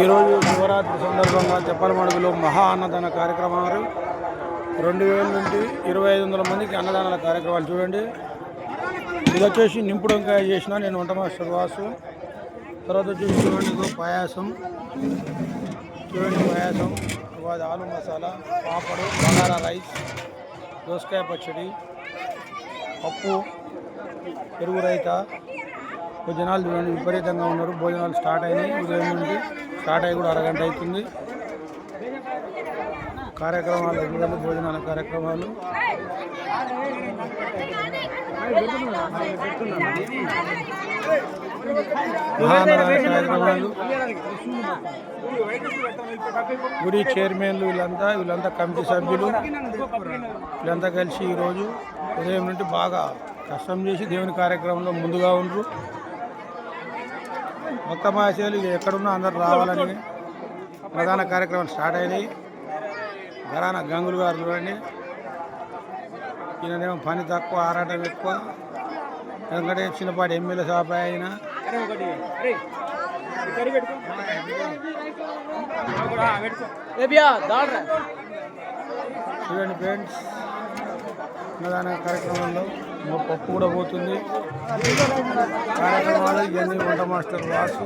ఈరోజు శివరాత్రి సందర్భంగా తెప్పలమడుగులో మహా అన్నదాన కార్యక్రమాలు 2000 నుండి 2500 మందికి అన్నదానాల కార్యక్రమాలు చూడండి. ఇది వచ్చేసి నింపుడు వంకాయ చేసిన నేను వంట మాస్టర్ వాసు. తర్వాత వచ్చేసి చూడండి పాయాసం, చూడండి పాయాసం, తర్వాత ఆలు మసాలా, పాపడు, బగారా రైస్, దోసకాయ పచ్చడి, పప్పు, పెరుగు రైతా. జనాలు చూడండి విపరీతంగా ఉన్నారు. భోజనాలు స్టార్ట్ అయినాయి. ఉదయం నుండి స్టార్ట్ అయ్యి కూడా అరగంట అవుతుంది. కార్యక్రమాలు చూడండి, భోజనాల కార్యక్రమాలు. కార్యక్రమాలు గుడి చైర్మన్లు వీళ్ళంతా కమిటీ సభ్యులు వీళ్ళంతా కలిసి ఈరోజు ఉదయం నుండి బాగా కష్టం చేసి దేవుని కార్యక్రమంలో ముందుగా ఉండరు. మొత్తం ఆశయాలు ఎక్కడున్నా అందరు రావాలని ప్రధాన కార్యక్రమాలు స్టార్ట్ అయినాయి. ఘరానా గంగులు గారు చూడండి, ఈయననేమో పని తక్కువ, ఆరాటం ఎక్కువ. ఎందుకంటే చిన్నపాటి ఎమ్మెల్యే సభ అయిన చూడండి ఫ్రెండ్స్, అన్నదాన కార్యక్రమంలో పప్పు కూడా పోతుంది. కార్యక్రమాలు ఇవన్నీ వంట మాస్టర్ వాసు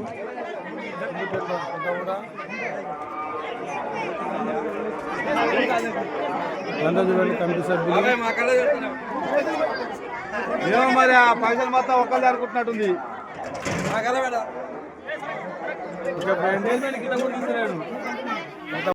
కూడా అందరూ చూడండి కమిటీ సభ్యులు. ఏమో మరి ఆ పైసలు మొత్తం ఒక్కళ్ళు అనుకుంటున్నట్టుంది. Okay friends.